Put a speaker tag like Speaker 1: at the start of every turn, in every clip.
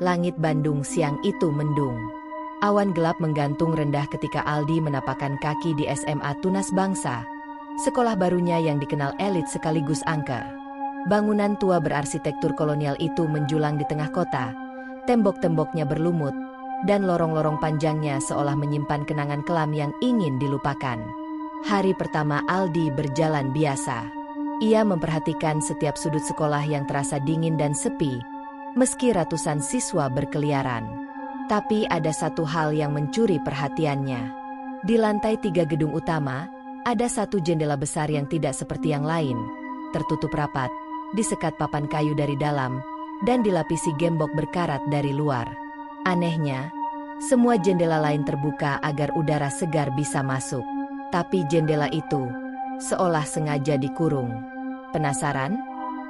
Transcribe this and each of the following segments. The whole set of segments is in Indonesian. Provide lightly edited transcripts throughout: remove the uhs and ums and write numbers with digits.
Speaker 1: Langit Bandung siang itu mendung. Awan gelap menggantung rendah ketika Aldi menapakkan kaki di SMA Tunas Bangsa, sekolah barunya yang dikenal elit sekaligus angker. Bangunan tua berarsitektur kolonial itu menjulang di tengah kota, tembok-temboknya berlumut, dan lorong-lorong panjangnya seolah menyimpan kenangan kelam yang ingin dilupakan. Hari pertama Aldi berjalan biasa. Ia memperhatikan setiap sudut sekolah yang terasa dingin dan sepi, meski ratusan siswa berkeliaran. Tapi ada satu hal yang mencuri perhatiannya. Di lantai 3 gedung utama, ada satu jendela besar yang tidak seperti yang lain, tertutup rapat, disekat papan kayu dari dalam, dan dilapisi gembok berkarat dari luar. Anehnya, semua jendela lain terbuka agar udara segar bisa masuk. Tapi jendela itu seolah sengaja dikurung. Penasaran?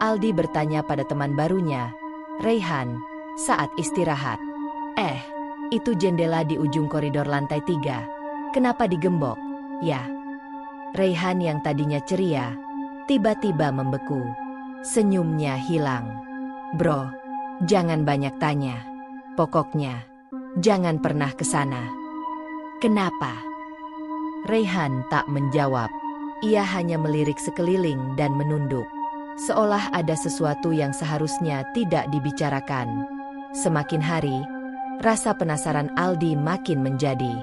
Speaker 1: Aldi bertanya pada teman barunya, Reyhan, saat istirahat. Itu jendela di ujung koridor lantai 3. Kenapa digembok? Ya. Reyhan yang tadinya ceria, tiba-tiba membeku. Senyumnya hilang. Bro, jangan banyak tanya. Pokoknya, jangan pernah ke sana. Kenapa? Reyhan tak menjawab. Ia hanya melirik sekeliling dan menunduk. Seolah ada sesuatu yang seharusnya tidak dibicarakan. Semakin hari, rasa penasaran Aldi makin menjadi.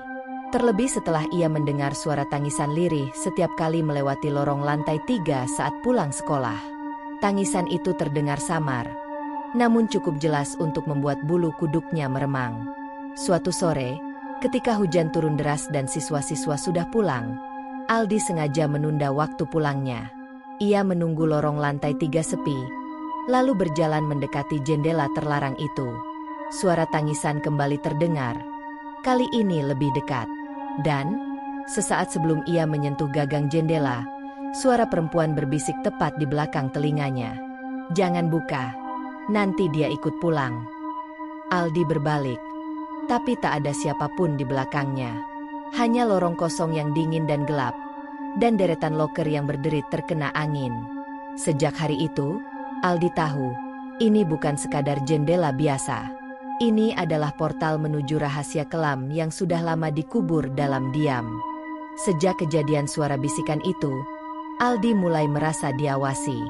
Speaker 1: Terlebih setelah ia mendengar suara tangisan lirih setiap kali melewati lorong lantai 3 saat pulang sekolah. Tangisan itu terdengar samar, namun cukup jelas untuk membuat bulu kuduknya meremang. Suatu sore, ketika hujan turun deras dan siswa-siswa sudah pulang, Aldi sengaja menunda waktu pulangnya. Ia menunggu lorong lantai 3 sepi, lalu berjalan mendekati jendela terlarang itu. Suara tangisan kembali terdengar, kali ini lebih dekat. Dan, sesaat sebelum ia menyentuh gagang jendela, suara perempuan berbisik tepat di belakang telinganya. Jangan buka, nanti dia ikut pulang. Aldi berbalik, tapi tak ada siapapun di belakangnya. Hanya lorong kosong yang dingin dan gelap, dan deretan loker yang berderit terkena angin. Sejak hari itu, Aldi tahu, ini bukan sekadar jendela biasa. Ini adalah portal menuju rahasia kelam yang sudah lama dikubur dalam diam. Sejak kejadian suara bisikan itu, Aldi mulai merasa diawasi.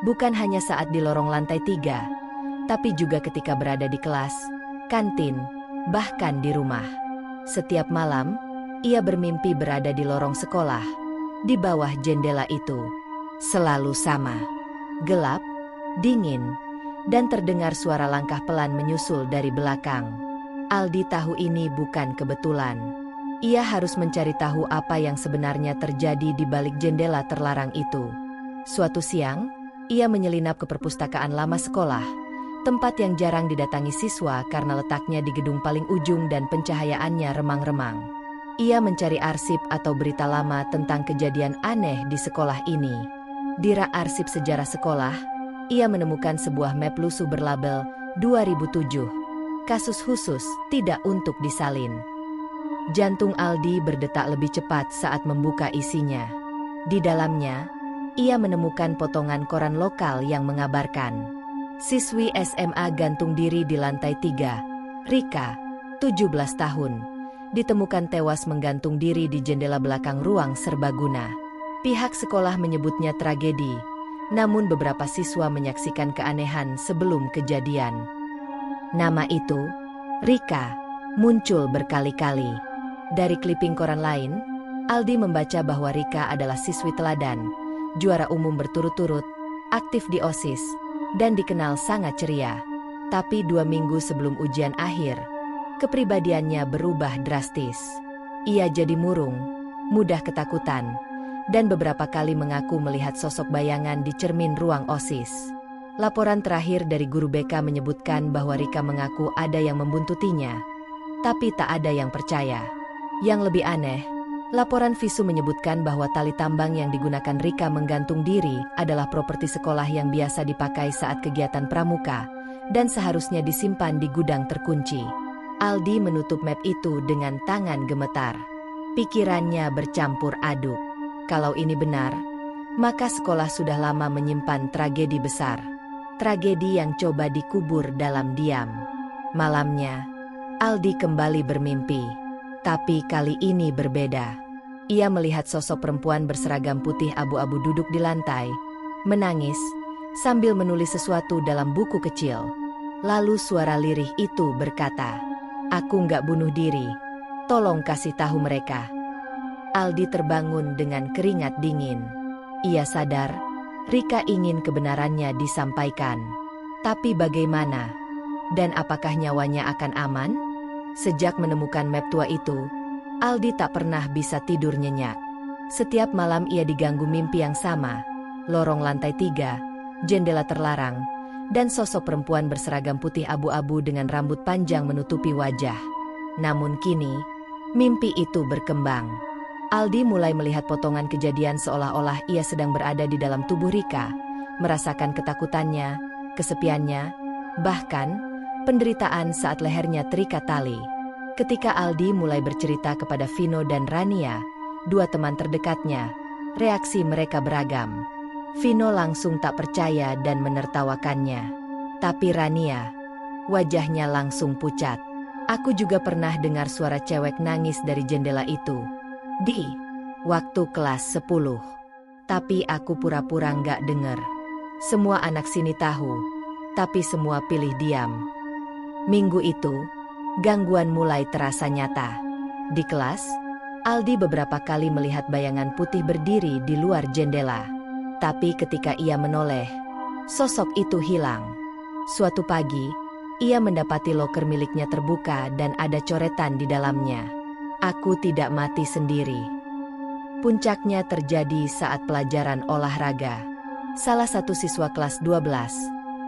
Speaker 1: Bukan hanya saat di lorong lantai 3, tapi juga ketika berada di kelas, kantin, bahkan di rumah. Setiap malam, ia bermimpi berada di lorong sekolah, di bawah jendela itu. Selalu sama, gelap, dingin, dan terdengar suara langkah pelan menyusul dari belakang. Aldi tahu ini bukan kebetulan. Ia harus mencari tahu apa yang sebenarnya terjadi di balik jendela terlarang itu. Suatu siang, ia menyelinap ke perpustakaan lama sekolah, tempat yang jarang didatangi siswa karena letaknya di gedung paling ujung dan pencahayaannya remang-remang. Ia mencari arsip atau berita lama tentang kejadian aneh di sekolah ini. Di rak arsip sejarah sekolah, ia menemukan sebuah map lusuh berlabel 2007, kasus khusus tidak untuk disalin. Jantung Aldi berdetak lebih cepat saat membuka isinya. Di dalamnya, ia menemukan potongan koran lokal yang mengabarkan siswi SMA gantung diri di lantai 3, Rika, 17 tahun, ditemukan tewas menggantung diri di jendela belakang ruang serbaguna. Pihak sekolah menyebutnya tragedi, namun beberapa siswa menyaksikan keanehan sebelum kejadian. Nama itu, Rika, muncul berkali-kali. Dari kliping koran lain, Aldi membaca bahwa Rika adalah siswi teladan, juara umum berturut-turut, aktif di OSIS, dan dikenal sangat ceria. Tapi 2 minggu sebelum ujian akhir, kepribadiannya berubah drastis. Ia jadi murung, mudah ketakutan, dan beberapa kali mengaku melihat sosok bayangan di cermin ruang OSIS. Laporan terakhir dari guru BK menyebutkan bahwa Rika mengaku ada yang membuntutinya, tapi tak ada yang percaya. Yang lebih aneh, laporan visu menyebutkan bahwa tali tambang yang digunakan Rika menggantung diri adalah properti sekolah yang biasa dipakai saat kegiatan pramuka, dan seharusnya disimpan di gudang terkunci. Aldi menutup map itu dengan tangan gemetar. Pikirannya bercampur aduk. Kalau ini benar, maka sekolah sudah lama menyimpan tragedi besar. Tragedi yang coba dikubur dalam diam. Malamnya, Aldi kembali bermimpi. Tapi kali ini berbeda. Ia melihat sosok perempuan berseragam putih abu-abu duduk di lantai, menangis, sambil menulis sesuatu dalam buku kecil. Lalu suara lirih itu berkata, "Aku nggak bunuh diri. Tolong kasih tahu mereka." Aldi terbangun dengan keringat dingin. Ia sadar, Rika ingin kebenarannya disampaikan. Tapi bagaimana? Dan apakah nyawanya akan aman? Sejak menemukan map tua itu, Aldi tak pernah bisa tidur nyenyak. Setiap malam ia diganggu mimpi yang sama, lorong lantai 3, jendela terlarang, dan sosok perempuan berseragam putih abu-abu dengan rambut panjang menutupi wajah. Namun kini, mimpi itu berkembang. Aldi mulai melihat potongan kejadian seolah-olah ia sedang berada di dalam tubuh Rika, merasakan ketakutannya, kesepiannya, bahkan penderitaan saat lehernya terikat tali. Ketika Aldi mulai bercerita kepada Vino dan Rania, dua teman terdekatnya, reaksi mereka beragam. Vino langsung tak percaya dan menertawakannya. Tapi Rania, wajahnya langsung pucat. "Aku juga pernah dengar suara cewek nangis dari jendela itu. Di waktu kelas 10. Tapi aku pura-pura nggak denger. Semua anak sini tahu, tapi semua pilih diam." Minggu itu, gangguan mulai terasa nyata. Di kelas, Aldi beberapa kali melihat bayangan putih berdiri di luar jendela. Tapi ketika ia menoleh, sosok itu hilang. Suatu pagi, ia mendapati loker miliknya terbuka dan ada coretan di dalamnya. "Aku tidak mati sendiri." Puncaknya terjadi saat pelajaran olahraga. Salah satu siswa kelas 12,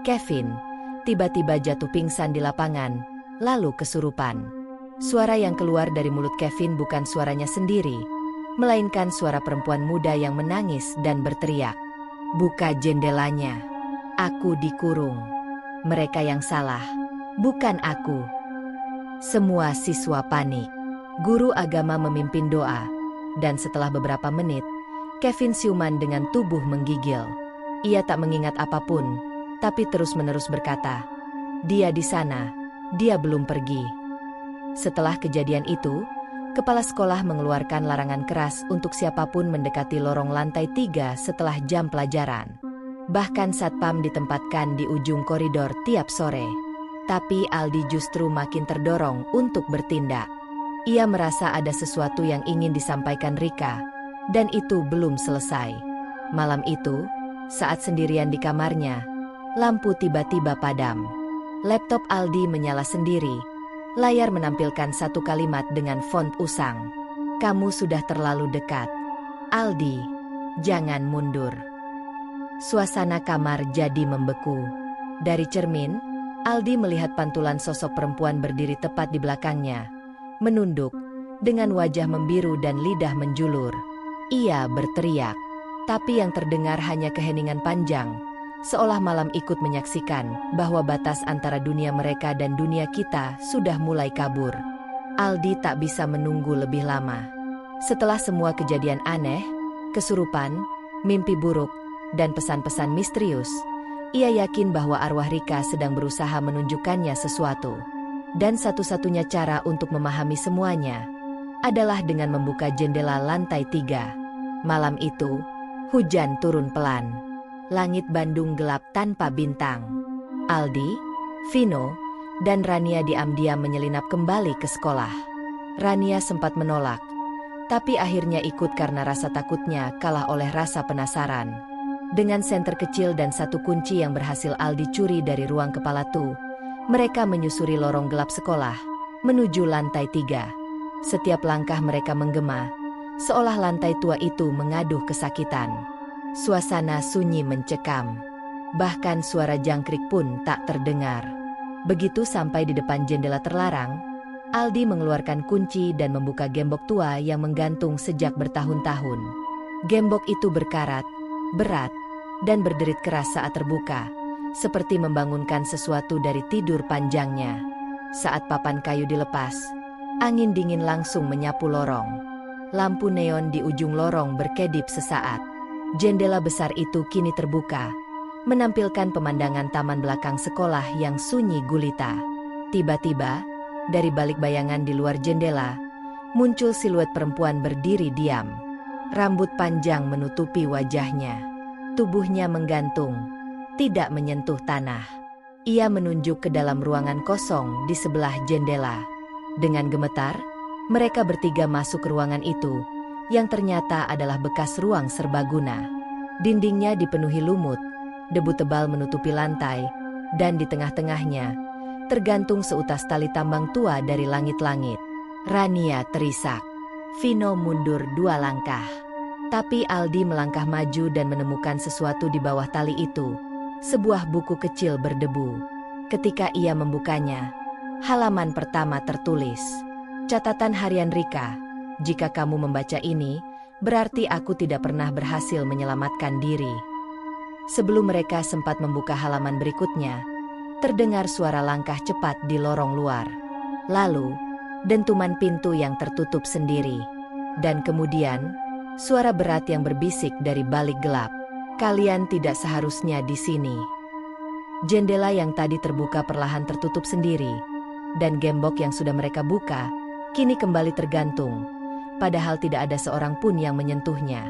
Speaker 1: Kevin, tiba-tiba jatuh pingsan di lapangan, lalu kesurupan. Suara yang keluar dari mulut Kevin bukan suaranya sendiri, melainkan suara perempuan muda yang menangis dan berteriak, "Buka jendelanya. Aku dikurung. Mereka yang salah, bukan aku." Semua siswa panik. Guru agama memimpin doa, dan setelah beberapa menit, Kevin siuman dengan tubuh menggigil. Ia tak mengingat apapun, tapi terus-menerus berkata, "Dia di sana. Dia belum pergi." Setelah kejadian itu, kepala sekolah mengeluarkan larangan keras untuk siapapun mendekati lorong lantai 3 setelah jam pelajaran. Bahkan satpam ditempatkan di ujung koridor tiap sore. Tapi Aldi justru makin terdorong untuk bertindak. Ia merasa ada sesuatu yang ingin disampaikan Rika, dan itu belum selesai. Malam itu, saat sendirian di kamarnya, lampu tiba-tiba padam. Laptop Aldi menyala sendiri. Layar menampilkan satu kalimat dengan font usang. "Kamu sudah terlalu dekat. Aldi, jangan mundur." Suasana kamar jadi membeku. Dari cermin, Aldi melihat pantulan sosok perempuan berdiri tepat di belakangnya, menunduk, dengan wajah membiru dan lidah menjulur. Ia berteriak, tapi yang terdengar hanya keheningan panjang, seolah malam ikut menyaksikan bahwa batas antara dunia mereka dan dunia kita sudah mulai kabur. Aldi tak bisa menunggu lebih lama. Setelah semua kejadian aneh, kesurupan, mimpi buruk, dan pesan-pesan misterius, ia yakin bahwa arwah Rika sedang berusaha menunjukkannya sesuatu. Dan satu-satunya cara untuk memahami semuanya adalah dengan membuka jendela lantai 3. Malam itu, hujan turun pelan. Langit Bandung gelap tanpa bintang. Aldi, Vino, dan Rania diam-diam menyelinap kembali ke sekolah. Rania sempat menolak, tapi akhirnya ikut karena rasa takutnya kalah oleh rasa penasaran. Dengan senter kecil dan satu kunci yang berhasil Aldi curi dari ruang kepala Tu, mereka menyusuri lorong gelap sekolah, menuju lantai 3. Setiap langkah mereka menggema, seolah lantai tua itu mengaduh kesakitan. Suasana sunyi mencekam. Bahkan suara jangkrik pun tak terdengar. Begitu sampai di depan jendela terlarang, Aldi mengeluarkan kunci dan membuka gembok tua yang menggantung sejak bertahun-tahun. Gembok itu berkarat, berat, dan berderit keras saat terbuka, seperti membangunkan sesuatu dari tidur panjangnya. Saat papan kayu dilepas, angin dingin langsung menyapu lorong. Lampu neon di ujung lorong berkedip sesaat. Jendela besar itu kini terbuka, menampilkan pemandangan taman belakang sekolah yang sunyi gulita. Tiba-tiba, dari balik bayangan di luar jendela, muncul siluet perempuan berdiri diam. Rambut panjang menutupi wajahnya. Tubuhnya menggantung, tidak menyentuh tanah. Ia menunjuk ke dalam ruangan kosong di sebelah jendela. Dengan gemetar, mereka bertiga masuk ke ruangan itu, yang ternyata adalah bekas ruang serbaguna. Dindingnya dipenuhi lumut, debu tebal menutupi lantai, dan di tengah-tengahnya, tergantung seutas tali tambang tua dari langit-langit. Rania terisak. Vino mundur 2 langkah. Tapi Aldi melangkah maju dan menemukan sesuatu di bawah tali itu. Sebuah buku kecil berdebu. Ketika ia membukanya, halaman pertama tertulis, "Catatan harian Rika. Jika kamu membaca ini, berarti aku tidak pernah berhasil menyelamatkan diri." Sebelum mereka sempat membuka halaman berikutnya, terdengar suara langkah cepat di lorong luar. Lalu, dentuman pintu yang tertutup sendiri. Dan kemudian, suara berat yang berbisik dari balik gelap. "Kalian tidak seharusnya di sini." Jendela yang tadi terbuka perlahan tertutup sendiri, dan gembok yang sudah mereka buka, kini kembali tergantung, padahal tidak ada seorang pun yang menyentuhnya.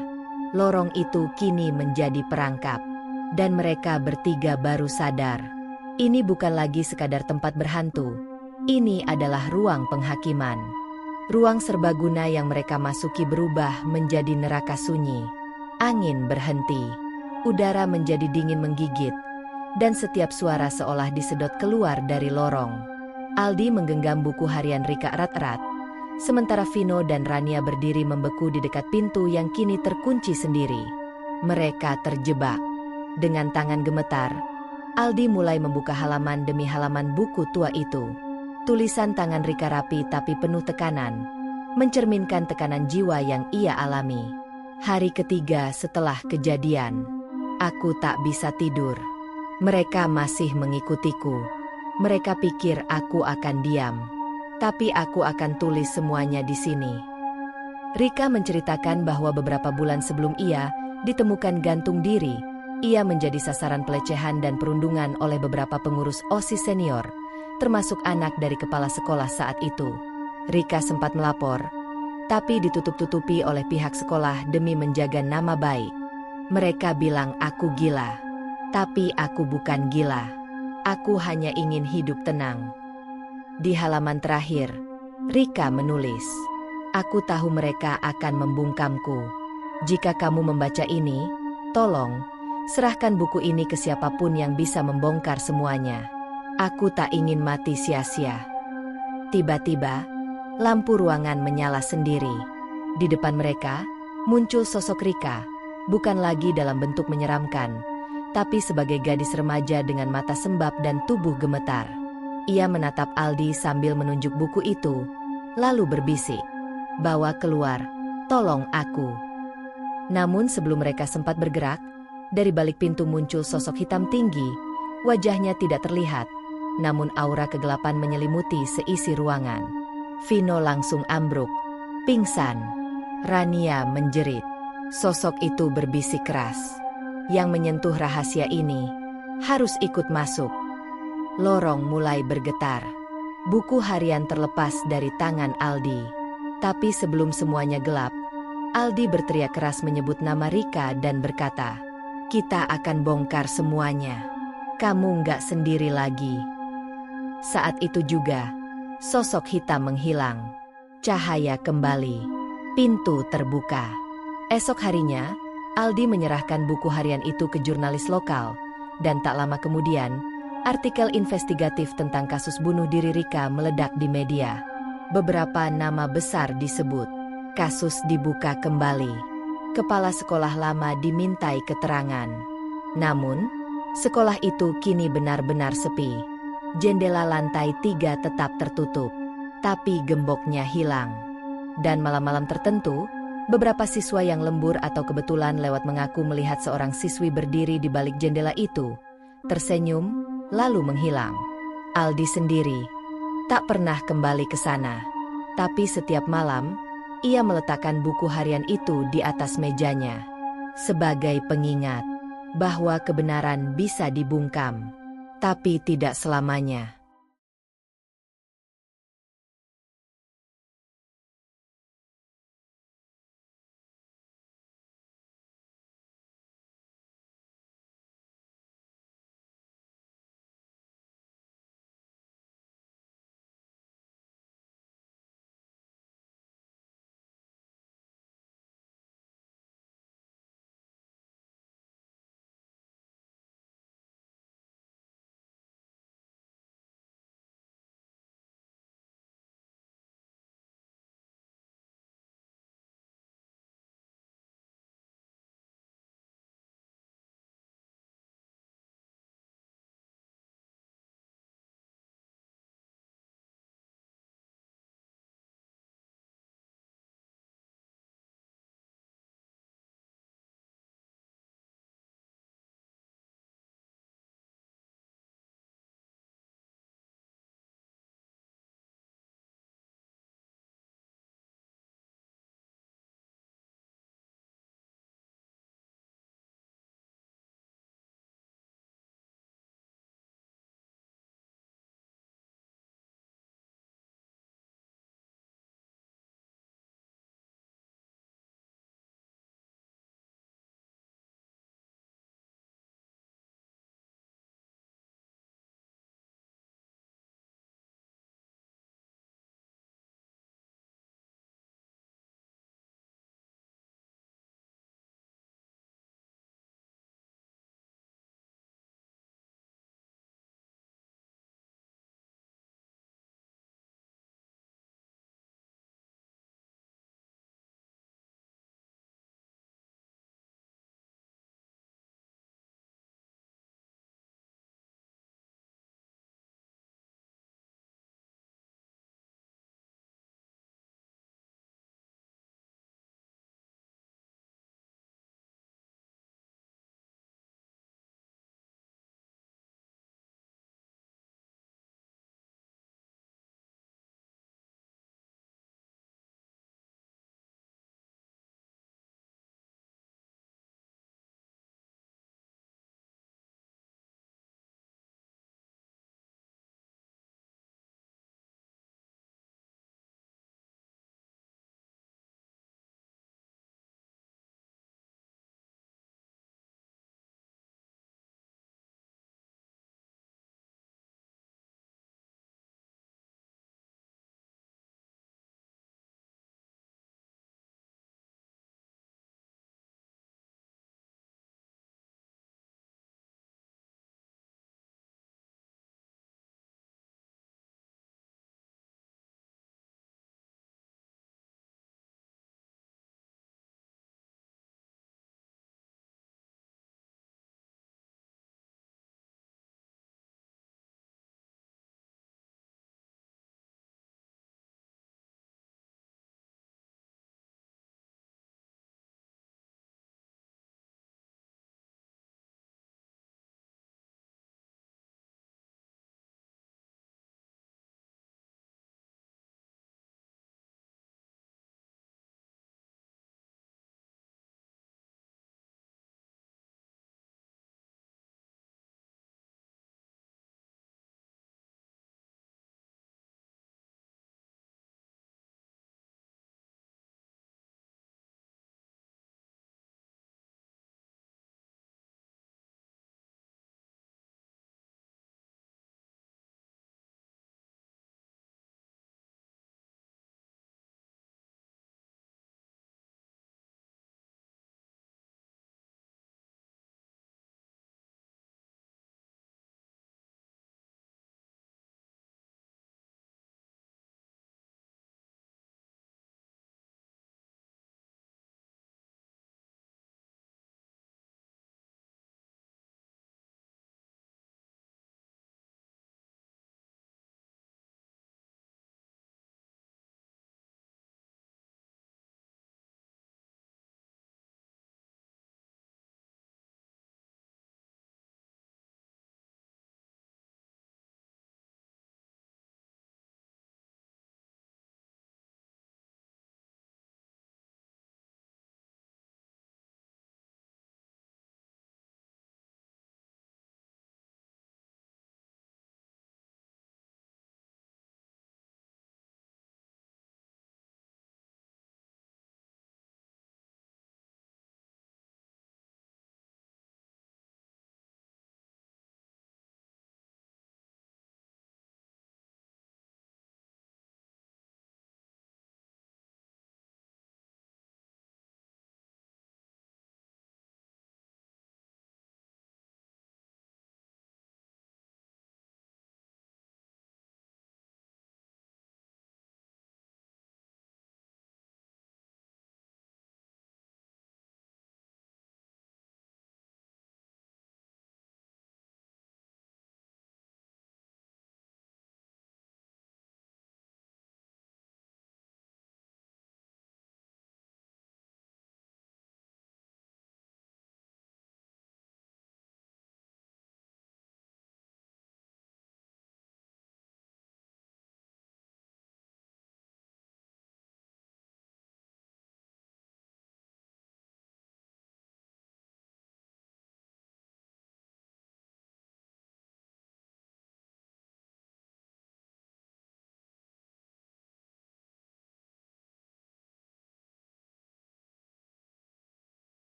Speaker 1: Lorong itu kini menjadi perangkap, dan mereka bertiga baru sadar. Ini bukan lagi sekadar tempat berhantu. Ini adalah ruang penghakiman. Ruang serbaguna yang mereka masuki berubah menjadi neraka sunyi. Angin berhenti. Udara menjadi dingin menggigit. Dan setiap suara seolah disedot keluar dari lorong. Aldi menggenggam buku harian Rika erat-erat. Sementara Vino dan Rania berdiri membeku di dekat pintu yang kini terkunci sendiri. Mereka terjebak. Dengan tangan gemetar, Aldi mulai membuka halaman demi halaman buku tua itu. Tulisan tangan Rika rapi tapi penuh tekanan, mencerminkan tekanan jiwa yang ia alami. Hari ketiga setelah kejadian, aku tak bisa tidur. Mereka masih mengikutiku. Mereka pikir aku akan diam. Tapi aku akan tulis semuanya di sini. Rika menceritakan bahwa beberapa bulan sebelum ia ditemukan gantung diri, ia menjadi sasaran pelecehan dan perundungan oleh beberapa pengurus OSIS senior, termasuk anak dari kepala sekolah saat itu. Rika sempat melapor, tapi ditutup-tutupi oleh pihak sekolah demi menjaga nama baik. Mereka bilang aku gila, tapi aku bukan gila. Aku hanya ingin hidup tenang. Di halaman terakhir, Rika menulis, "Aku tahu mereka akan membungkamku. Jika kamu membaca ini, tolong, serahkan buku ini ke siapapun yang bisa membongkar semuanya. Aku tak ingin mati sia-sia." Tiba-tiba, lampu ruangan menyala sendiri. Di depan mereka, muncul sosok Rika, bukan lagi dalam bentuk menyeramkan, tapi sebagai gadis remaja dengan mata sembab dan tubuh gemetar. Ia menatap Aldi sambil menunjuk buku itu, lalu berbisik, "Bawa keluar, tolong aku." Namun sebelum mereka sempat bergerak, dari balik pintu muncul sosok hitam tinggi. Wajahnya tidak terlihat, namun aura kegelapan menyelimuti seisi ruangan. Vino langsung ambruk, pingsan. Rania menjerit. Sosok itu berbisik keras, "Yang menyentuh rahasia ini harus ikut masuk." Lorong mulai bergetar. Buku harian terlepas dari tangan Aldi. Tapi sebelum semuanya gelap, Aldi berteriak keras menyebut nama Rika dan berkata, "Kita akan bongkar semuanya. Kamu nggak sendiri lagi." Saat itu juga, sosok hitam menghilang. Cahaya kembali. Pintu terbuka. Esok harinya, Aldi menyerahkan buku harian itu ke jurnalis lokal, dan tak lama kemudian, artikel investigatif tentang kasus bunuh diri Rika meledak di media. Beberapa nama besar disebut. Kasus dibuka kembali. Kepala sekolah lama dimintai keterangan. Namun, sekolah itu kini benar-benar sepi. Jendela lantai 3 tetap tertutup, tapi gemboknya hilang. Dan malam-malam tertentu, beberapa siswa yang lembur atau kebetulan lewat mengaku melihat seorang siswi berdiri di balik jendela itu, tersenyum, lalu menghilang. Aldi sendiri tak pernah kembali ke sana. Tapi setiap malam, ia meletakkan buku harian itu di atas mejanya. Sebagai pengingat bahwa kebenaran bisa dibungkam, tapi tidak selamanya.